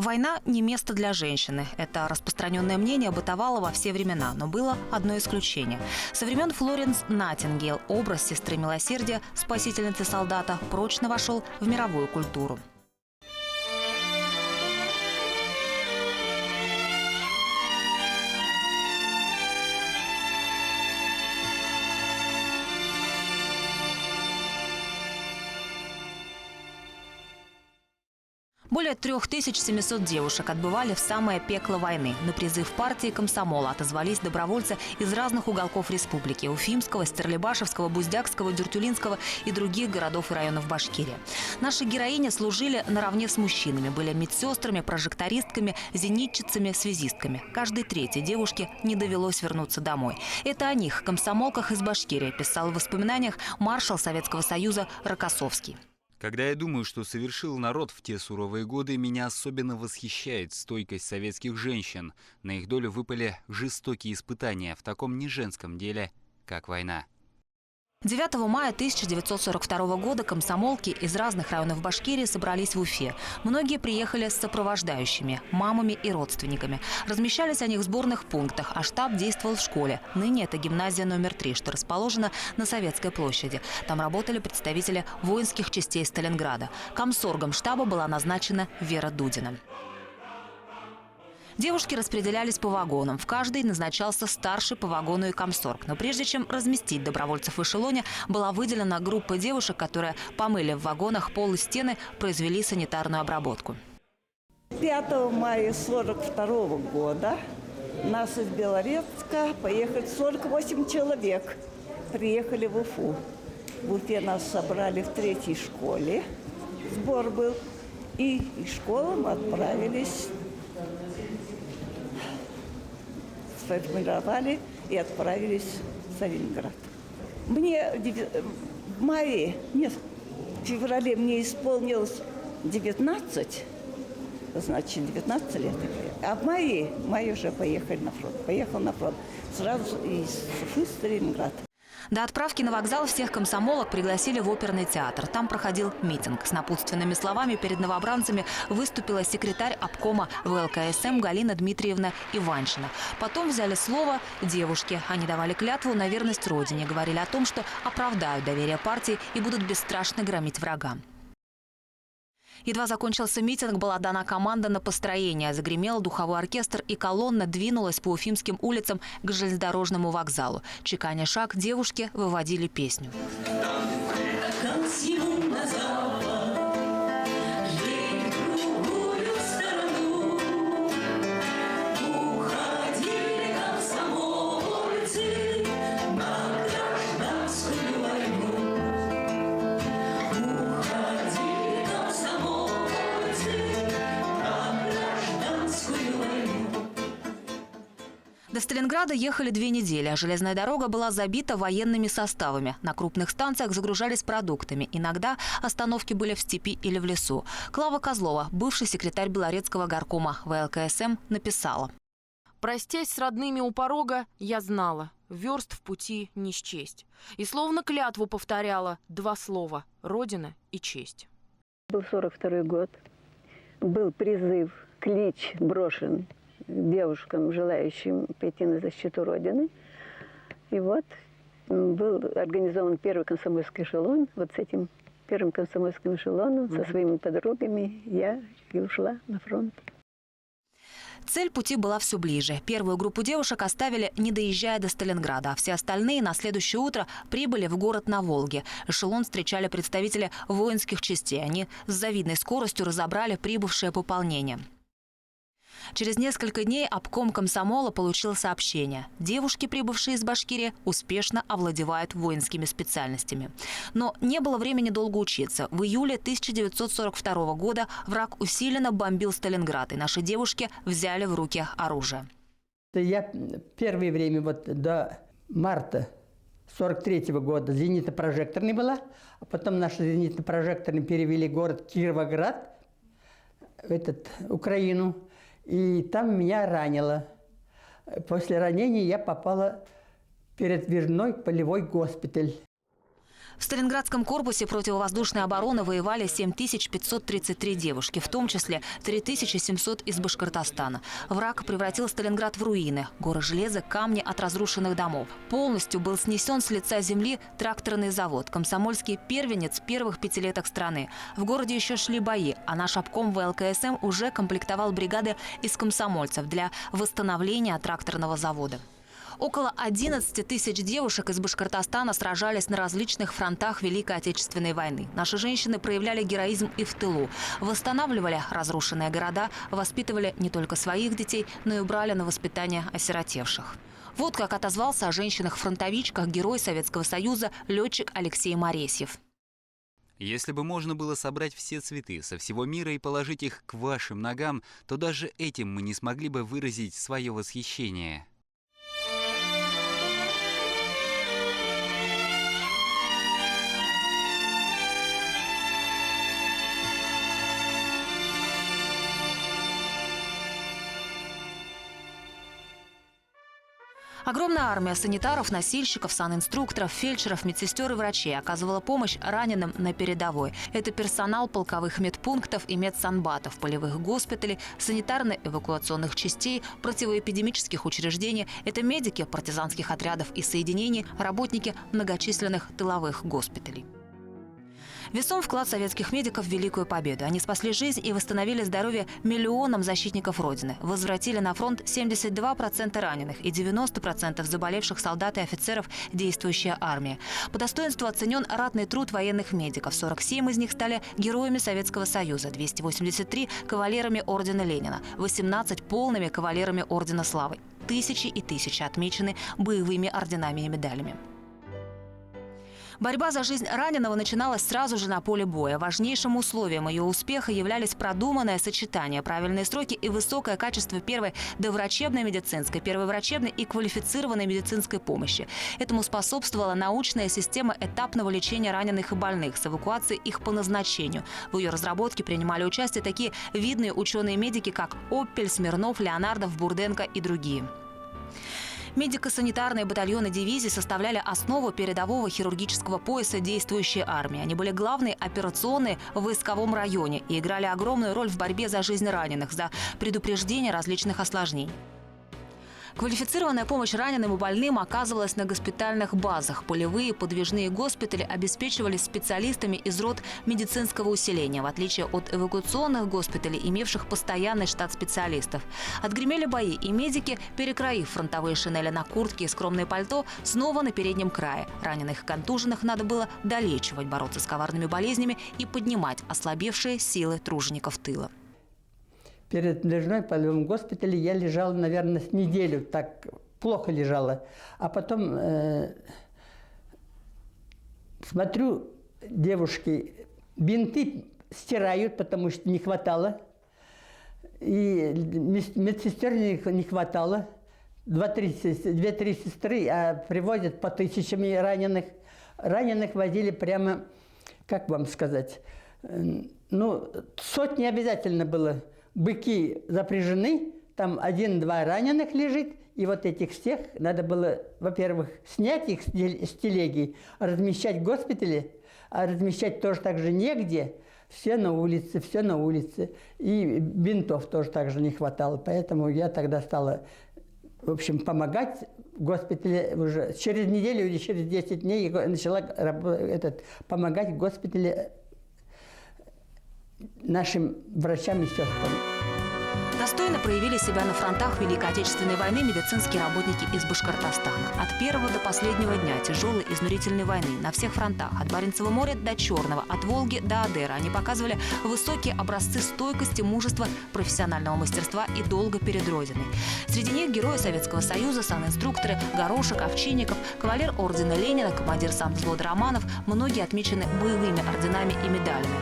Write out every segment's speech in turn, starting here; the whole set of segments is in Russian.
Война не место для женщины. Это распространенное мнение бытовало во все времена, но было одно исключение. Со времен Флоренс Найтингейл образ сестры милосердия, спасительницы солдата, прочно вошел в мировую культуру. Более 3700 девушек отбывали в самое пекло войны. На призыв партии комсомола отозвались добровольцы из разных уголков республики – Уфимского, Стерлибашевского, Буздякского, Дюртюлинского и других городов и районов Башкирии. Наши героини служили наравне с мужчинами, были медсестрами, прожектористками, зенитчицами, связистками. Каждой третьей девушке не довелось вернуться домой. Это о них, комсомолках из Башкирии, писал в воспоминаниях маршал Советского Союза Рокоссовский. Когда я думаю, что совершил народ в те суровые годы, меня особенно восхищает стойкость советских женщин. На их долю выпали жестокие испытания в таком неженском деле, как война. 9 мая 1942 года комсомолки из разных районов Башкирии собрались в Уфе. Многие приехали с сопровождающими, мамами и родственниками. Размещались они в сборных пунктах, а штаб действовал в школе. Ныне это гимназия номер 3, что расположена на Советской площади. Там работали представители воинских частей Сталинграда. Комсоргом штаба была назначена Вера Дудина. Девушки распределялись по вагонам. В каждой назначался старший по вагону и комсорг. Но прежде чем разместить добровольцев в эшелоне, была выделена группа девушек, которые помыли в вагонах пол и стены, произвели санитарную обработку. 5 мая 1942 года нас из Белорецка поехали 48 человек. Приехали в Уфу. В Уфе нас собрали в 3-й школе. Сбор был. И из школы мы отправились. Сформировали и отправились в Сталинград. Мне в мае, нет, в феврале мне исполнилось 19, значит, 19 лет. А в мае уже поехал на фронт. Сразу из Уфы в Сталинград. До отправки на вокзал всех комсомолок пригласили в оперный театр. Там проходил митинг. С напутственными словами перед новобранцами выступила секретарь обкома ВЛКСМ Галина Дмитриевна Иваншина. Потом взяли слово девушки. Они давали клятву на верность Родине. Говорили о том, что оправдают доверие партии и будут бесстрашно громить врага. Едва закончился митинг, была дана команда на построение. Загремел духовой оркестр, и колонна двинулась по уфимским улицам к железнодорожному вокзалу. Чеканя шаг, девушки выводили песню. До Сталинграда ехали 2 недели, а железная дорога была забита военными составами. На крупных станциях загружались продуктами. Иногда остановки были в степи или в лесу. Клава Козлова, бывший секретарь Белорецкого горкома ВЛКСМ, написала: «Простясь с родными у порога, я знала, верст в пути не счесть. И словно клятву повторяла 2 слова – Родина и честь». Был 42-й год. Был призыв, клич брошен девушкам, желающим пойти на защиту Родины. И вот был организован первый комсомольский эшелон. Вот с этим первым комсомольским эшелоном со своими подругами я и ушла на фронт. Цель пути была все ближе. Первую группу девушек оставили, не доезжая до Сталинграда, а все остальные на следующее утро прибыли в город на Волге. Эшелон встречали представители воинских частей. Они с завидной скоростью разобрали прибывшее пополнение. Через несколько дней обком комсомола получил сообщение. Девушки, прибывшие из Башкирии, успешно овладевают воинскими специальностями. Но не было времени долго учиться. В июле 1942 года враг усиленно бомбил Сталинград, и наши девушки взяли в руки оружие. Я первое время, вот до марта 1943 года, зенитно-прожекторной была, а потом наши зенитно-прожекторные перевели город Кировоград, Украину. И там меня ранило. После ранения я попала в передвижной полевой госпиталь. В Сталинградском корпусе противовоздушной обороны воевали 7533 девушки, в том числе 3700 из Башкортостана. Враг превратил Сталинград в руины, горы железа, камни от разрушенных домов. Полностью был снесен с лица земли тракторный завод, комсомольский первенец первых пятилеток страны. В городе еще шли бои, а наш обком ВЛКСМ уже комплектовал бригады из комсомольцев для восстановления тракторного завода. Около 11 тысяч девушек из Башкортостана сражались на различных фронтах Великой Отечественной войны. Наши женщины проявляли героизм и в тылу. Восстанавливали разрушенные города, воспитывали не только своих детей, но и брали на воспитание осиротевших. Вот как отозвался о женщинах-фронтовичках герой Советского Союза летчик Алексей Моресьев. Если бы можно было собрать все цветы со всего мира и положить их к вашим ногам, то даже этим мы не смогли бы выразить свое восхищение. Огромная армия санитаров, носильщиков, санинструкторов, фельдшеров, медсестер и врачей оказывала помощь раненым на передовой. Это персонал полковых медпунктов и медсанбатов, полевых госпиталей, санитарно-эвакуационных частей, противоэпидемических учреждений. Это медики партизанских отрядов и соединений, работники многочисленных тыловых госпиталей. Весом вклад советских медиков в Великую Победу. Они спасли жизнь и восстановили здоровье миллионам защитников Родины. Возвратили на фронт 72% раненых и 90% заболевших солдат и офицеров действующая армия. По достоинству оценен ратный труд военных медиков. 47 из них стали героями Советского Союза, 283 – кавалерами Ордена Ленина, 18 – полными кавалерами Ордена Славы. Тысячи и тысячи отмечены боевыми орденами и медалями. Борьба за жизнь раненого начиналась сразу же на поле боя. Важнейшим условием ее успеха являлись продуманное сочетание, правильные сроки и высокое качество первой доврачебной медицинской, первой врачебной и квалифицированной медицинской помощи. Этому способствовала научная система этапного лечения раненых и больных с эвакуацией их по назначению. В ее разработке принимали участие такие видные ученые-медики, как Оппель, Смирнов, Леонардов, Бурденко и другие. Медико-санитарные батальоны дивизий составляли основу передового хирургического пояса действующей армии. Они были главной операционной в войсковом районе и играли огромную роль в борьбе за жизнь раненых, за предупреждение различных осложнений. Квалифицированная помощь раненым и больным оказывалась на госпитальных базах. Полевые подвижные госпитали обеспечивались специалистами из рот медицинского усиления, в отличие от эвакуационных госпиталей, имевших постоянный штат специалистов. Отгремели бои, и медики, перекроив фронтовые шинели на куртки и скромное пальто, снова на переднем крае. Раненых и контуженных надо было долечивать, бороться с коварными болезнями и поднимать ослабевшие силы тружеников тыла. Перед Лежной полевом госпитале я лежала, наверное, с неделю, так плохо лежала. А потом смотрю, девушки бинты стирают, потому что не хватало. И медсестер не хватало. 2-3 сестры, а привозят по тысячами раненых. Раненых возили прямо, как вам сказать, ну, сотни обязательно было. Быки запряжены, там 1-2 раненых лежит, и вот этих всех надо было, во-первых, снять их с телеги, размещать в госпитале, а размещать тоже так же негде, все на улице, и бинтов тоже так же не хватало, поэтому я тогда стала, в общем, помогать в госпитале уже через неделю или через 10 дней я начала помогать в госпитале нашим врачам и сестрам. Достойно проявили себя на фронтах Великой Отечественной войны медицинские работники из Башкортостана. От первого до последнего дня тяжелой изнурительной войны на всех фронтах, от Баренцева моря до Черного, от Волги до Адера, они показывали высокие образцы стойкости, мужества, профессионального мастерства и долга перед Родиной. Среди них герои Советского Союза, санинструкторы Горошек, Овчинников, кавалер Ордена Ленина, командир санвзвода Романов, многие отмечены боевыми орденами и медалями.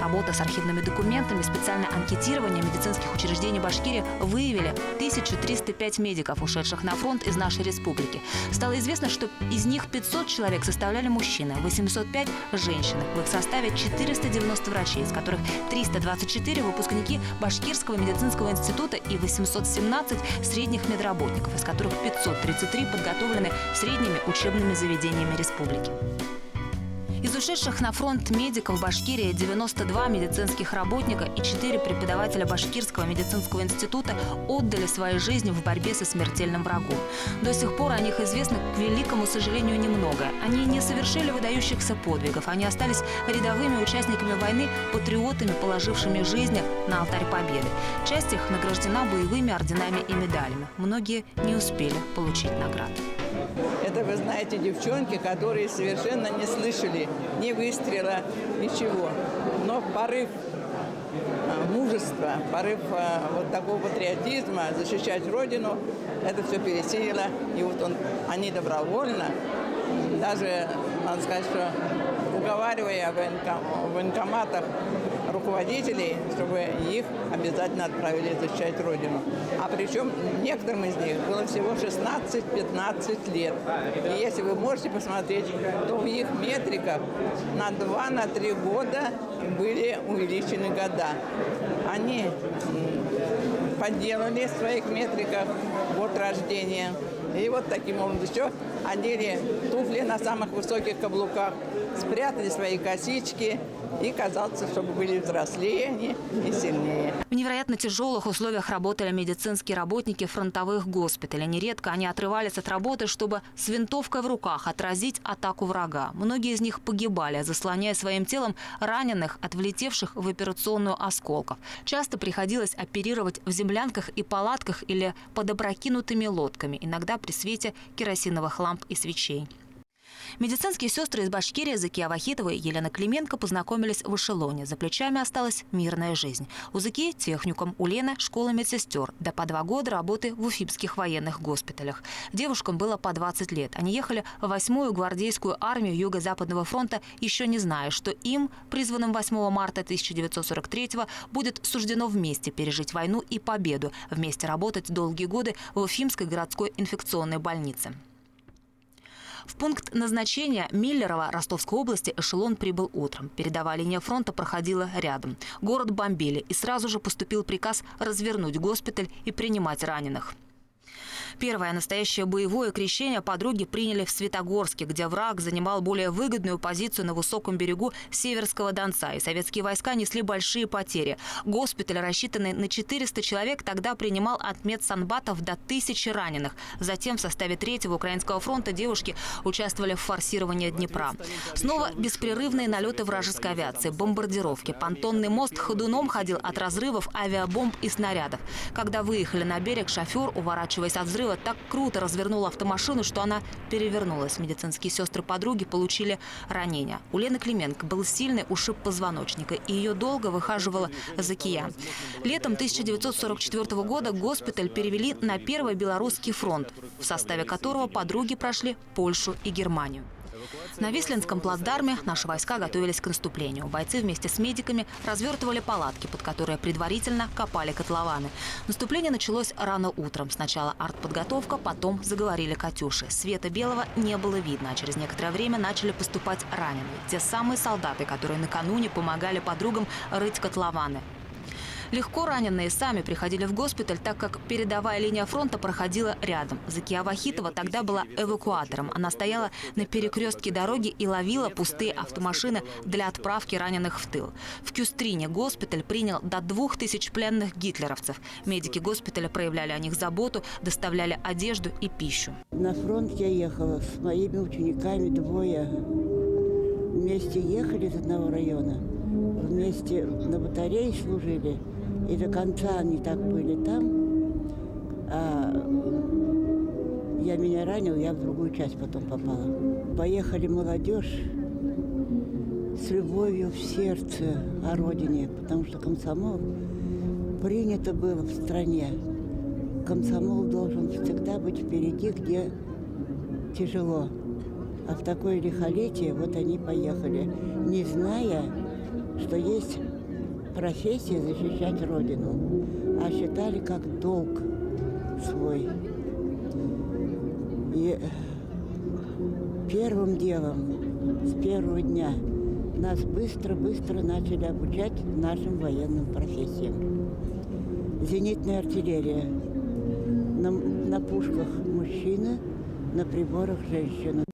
Работа с архивными документами, специальное анкетирование медицинских учреждений Башкирии выявили 1305 медиков, ушедших на фронт из нашей республики. Стало известно, что из них 500 человек составляли мужчины, 805 – женщины. В их составе 490 врачей, из которых 324 – выпускники Башкирского медицинского института и 817 – средних медработников, из которых 533 подготовлены средними учебными заведениями республики. Из ушедших на фронт медиков Башкирии 92 медицинских работника и 4 преподавателя Башкирского медицинского института отдали свои жизни в борьбе со смертельным врагом. До сих пор о них известно, к великому сожалению, немного. Они не совершили выдающихся подвигов. Они остались рядовыми участниками войны, патриотами, положившими жизни на алтарь победы. Часть их награждена боевыми орденами и медалями. Многие не успели получить наград. Это, вы знаете, девчонки, которые совершенно не слышали ни выстрела, ничего. Но порыв мужества, порыв вот такого патриотизма, защищать Родину, это все пересилило. И вот они добровольно, даже, надо сказать, что уговаривая в военкоматах руководителей, чтобы их обязательно отправили защищать Родину. А причем некоторым из них было всего 16-15 лет. И если вы можете посмотреть, то в их метриках на 2-3 года были увеличены года. Они подделали в своих метриках год рождения. И вот таким образом еще одели туфли на самых высоких каблуках, спрятали свои косички и казалось, чтобы были взрослее они и сильнее. В невероятно тяжелых условиях работали медицинские работники фронтовых госпиталей. Нередко они отрывались от работы, чтобы с винтовкой в руках отразить атаку врага. Многие из них погибали, заслоняя своим телом раненых от влетевших в операционную осколков. Часто приходилось оперировать в землянках и палатках или под опрокинутыми лодками, иногда при свете керосиновых ламп и свечей. Медицинские сестры из Башкирии Закия Вахитова и Елена Клименко познакомились в эшелоне. За плечами осталась мирная жизнь. У Закии – техникум, у Лены – школа медсестер. Да по 2 года работы в уфимских военных госпиталях. Девушкам было по 20 лет. Они ехали в 8-ю гвардейскую армию Юго-Западного фронта, еще не зная, что им, призванным 8 марта 1943-го, будет суждено вместе пережить войну и победу, вместе работать долгие годы в Уфимской городской инфекционной больнице. В пункт назначения Миллерово Ростовской области эшелон прибыл утром. Передовая линия фронта проходила рядом. Город бомбили, и сразу же поступил приказ развернуть госпиталь и принимать раненых. Первое настоящее боевое крещение подруги приняли в Светогорске, где враг занимал более выгодную позицию на высоком берегу Северского Донца, и советские войска несли большие потери. Госпиталь, рассчитанный на 400 человек, тогда принимал от медсанбатов до 1000 раненых. Затем в составе 3-го Украинского фронта девушки участвовали в форсировании Днепра. Снова беспрерывные налеты вражеской авиации, бомбардировки. Понтонный мост ходуном ходил от разрывов авиабомб и снарядов. Когда выехали на берег, шофер, уворачиваясь от взрыва, так круто развернул автомашину, что она перевернулась. Медицинские сестры подруги получили ранения. У Лены Клименко был сильный ушиб позвоночника, и ее долго выхаживала Закия. Летом 1944 года госпиталь перевели на 1-й Белорусский фронт, в составе которого подруги прошли Польшу и Германию. На Висленском плацдарме наши войска готовились к наступлению. Бойцы вместе с медиками развертывали палатки, под которые предварительно копали котлованы. Наступление началось рано утром. Сначала артподготовка, потом заговорили «Катюши». Света белого не было видно, а через некоторое время начали поступать раненые. Те самые солдаты, которые накануне помогали подругам рыть котлованы. Легко раненые сами приходили в госпиталь, так как передовая линия фронта проходила рядом. Закия Вахитова тогда была эвакуатором. Она стояла на перекрестке дороги и ловила пустые автомашины для отправки раненых в тыл. В Кюстрине госпиталь принял до 2000 пленных гитлеровцев. Медики госпиталя проявляли о них заботу, доставляли одежду и пищу. На фронт я ехала с моими учениками, 2. Вместе ехали из одного района, вместе на батарее служили. И до конца они так были там, а меня ранил, я в другую часть потом попала. Поехали молодежь с любовью в сердце о родине, потому что комсомол принято было в стране. Комсомол должен всегда быть впереди, где тяжело. А в такое лихолетие вот они поехали, не зная, что есть профессия защищать Родину, а считали как долг свой. И первым делом, с первого дня, нас быстро-быстро начали обучать нашим военным профессиям. Зенитная артиллерия. На пушках мужчины, на приборах женщины.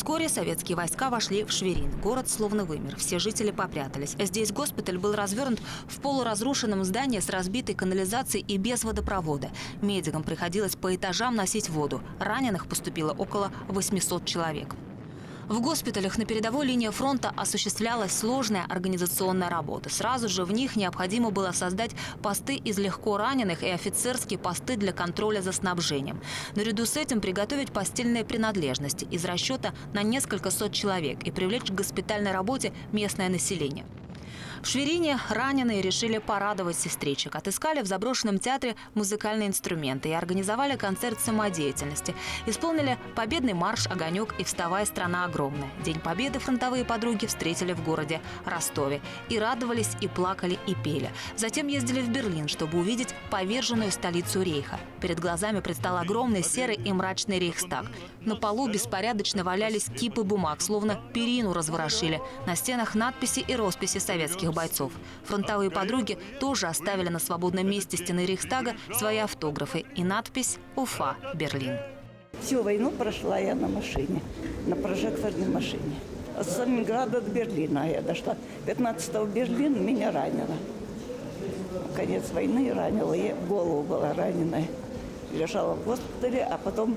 Вскоре советские войска вошли в Шверин. Город словно вымер. Все жители попрятались. Здесь госпиталь был развернут в полуразрушенном здании с разбитой канализацией и без водопровода. Медикам приходилось по этажам носить воду. Раненых поступило около 800 человек. В госпиталях на передовой линии фронта осуществлялась сложная организационная работа. Сразу же в них необходимо было создать посты из легко раненых и офицерские посты для контроля за снабжением. Наряду с этим приготовить постельные принадлежности из расчета на несколько сот человек и привлечь к госпитальной работе местное население. В Шверине раненые решили порадовать сестричек. Отыскали в заброшенном театре музыкальные инструменты и организовали концерт самодеятельности. Исполнили победный марш «Огонек» и «Вставай, страна огромная». День Победы фронтовые подруги встретили в городе Ростове. И радовались, и плакали, и пели. Затем ездили в Берлин, чтобы увидеть поверженную столицу рейха. Перед глазами предстал огромный серый и мрачный Рейхстаг. На полу беспорядочно валялись кипы бумаг, словно перину разворошили. На стенах надписи и росписи советских бойцов. Фронтовые подруги тоже оставили на свободном месте стены Рейхстага свои автографы и надпись «Уфа, Берлин». Всю войну прошла я на машине, на прожекторной машине. С Сталинграда до Берлина я дошла. 15-го в Берлин меня ранило. Конец войны ранило, я в голову была раненая. Лежала в госпитале, а потом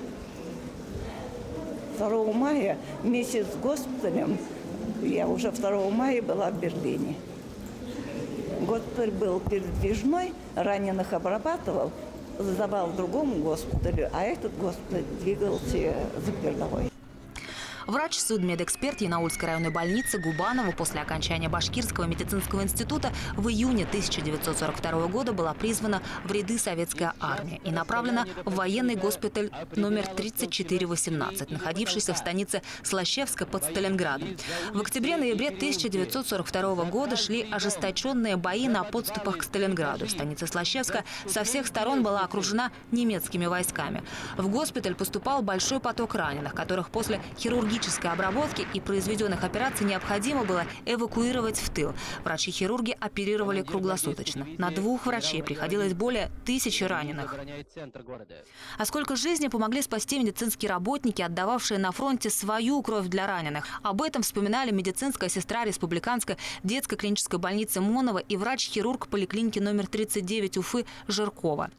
2 мая вместе с госпиталем, я уже 2 мая была в Берлине. Госпиталь был передвижной, раненых обрабатывал, сдавал другому госпиталю, а этот госпиталь двигался за передовой. Врач-судмедэксперт Янаульской районной больницы Губанова после окончания Башкирского медицинского института в июне 1942 года была призвана в ряды советской армии и направлена в военный госпиталь номер 3418, находившийся в станице Слащевска под Сталинградом. В октябре-ноябре 1942 года шли ожесточенные бои на подступах к Сталинграду. Станица Слащевска со всех сторон была окружена немецкими войсками. В госпиталь поступал большой поток раненых, которых после хирургической обработки и произведенных операций необходимо было эвакуировать в тыл. Врачи-хирурги оперировали круглосуточно. На 2 врачей приходилось более 1000 раненых. А сколько жизней помогли спасти медицинские работники, отдававшие на фронте свою кровь для раненых. Об этом вспоминали медицинская сестра Республиканской детской клинической больницы Монова и врач-хирург поликлиники номер 39 Уфы Жиркова.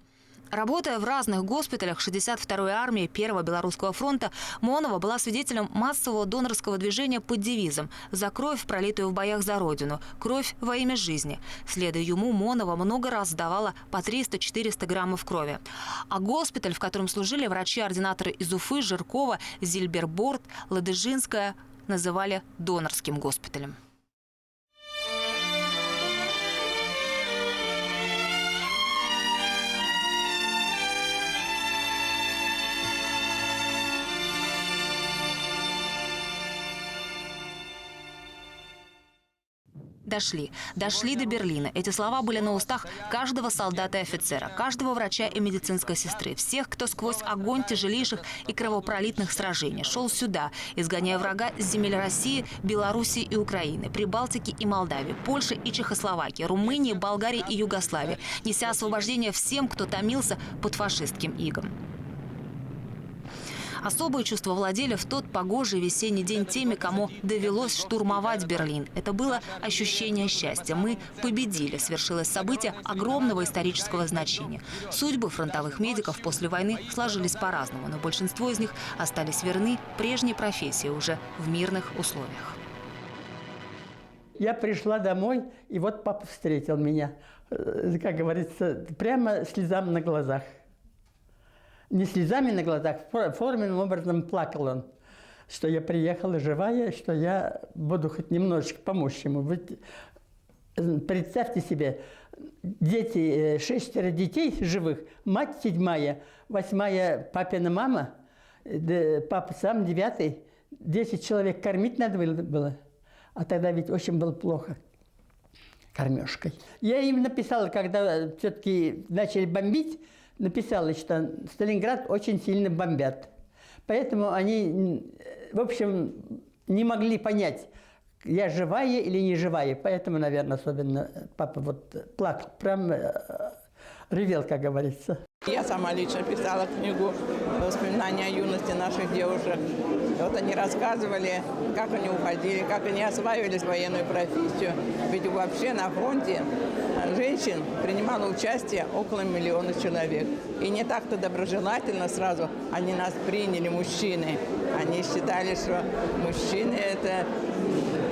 Работая в разных госпиталях 62-й армии Первого Белорусского фронта, Монова была свидетелем массового донорского движения под девизом «За кровь, пролитую в боях за Родину. Кровь во имя жизни». Следуя ему, Монова много раз сдавала по 300-400 граммов крови. А госпиталь, в котором служили врачи-ординаторы из Уфы, Жиркова, Зильберборд, Ладыжинская, называли донорским госпиталем. Дошли до Берлина. Эти слова были на устах каждого солдата и офицера, каждого врача и медицинской сестры, всех, кто сквозь огонь тяжелейших и кровопролитных сражений шел сюда, изгоняя врага с земель России, Белоруссии и Украины, Прибалтики и Молдавии, Польши и Чехословакии, Румынии, Болгарии и Югославии, неся освобождение всем, кто томился под фашистским игом. Особое чувство владели в тот погожий весенний день теми, кому довелось штурмовать Берлин. Это было ощущение счастья. Мы победили. Свершилось событие огромного исторического значения. Судьбы фронтовых медиков после войны сложились по-разному, но большинство из них остались верны прежней профессии уже в мирных условиях. Я пришла домой, и вот папа встретил меня, как говорится, прямо слезам на глазах. Не слезами на глазах, форменным образом плакал он, что я приехала живая, что я буду хоть немножечко помочь ему. Ведь, представьте себе, дети, 6 детей живых, мать 7-я, 8-я папина мама, папа сам 9-й, 10 человек кормить надо было. А тогда ведь очень было плохо кормежкой. Я им написала, когда все-таки начали бомбить, написала, что Сталинград очень сильно бомбят. Поэтому они, в общем, не могли понять, я живая или не живая. Поэтому, наверное, особенно папа вот плакал, прям ревел, как говорится. Я сама лично писала книгу «Воспоминания о юности наших девушек». И вот они рассказывали, как они уходили, как они осваивались в военную профессию. Ведь вообще на фронте женщин принимало участие около 1 миллиона человек. И не так-то доброжелательно сразу они нас приняли, мужчины. Они считали, что мужчины – это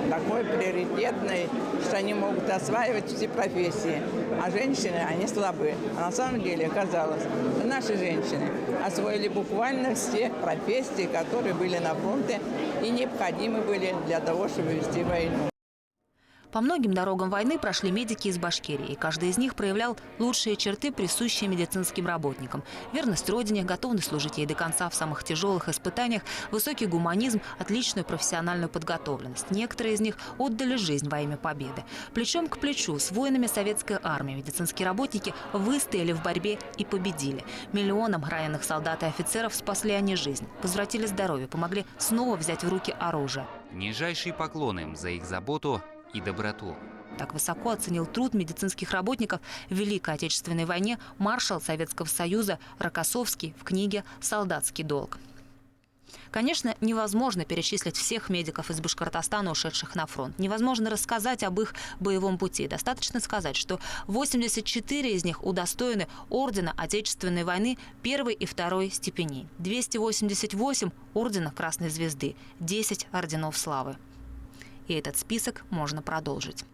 такой приоритетный, что они могут осваивать все профессии. А женщины, они слабы. А на самом деле оказалось, что наши женщины освоили буквально все профессии, которые были на фронте и необходимы были для того, чтобы вести войну. По многим дорогам войны прошли медики из Башкирии. Каждый из них проявлял лучшие черты, присущие медицинским работникам. Верность родине, готовность служить ей до конца в самых тяжелых испытаниях, высокий гуманизм, отличную профессиональную подготовленность. Некоторые из них отдали жизнь во имя победы. Плечом к плечу с воинами советской армии медицинские работники выстояли в борьбе и победили. Миллионам раненых солдат и офицеров спасли они жизнь, возвратили здоровье, помогли снова взять в руки оружие. Нижайший поклон им за их заботу и доброту. Так высоко оценил труд медицинских работников в Великой Отечественной войне маршал Советского Союза Рокоссовский в книге «Солдатский долг». Конечно, невозможно перечислить всех медиков из Башкортостана, ушедших на фронт. Невозможно рассказать об их боевом пути. Достаточно сказать, что 84 из них удостоены ордена Отечественной войны 1 и 2 степеней, 288 орденов Красной Звезды, 10 орденов славы. И этот список можно продолжить.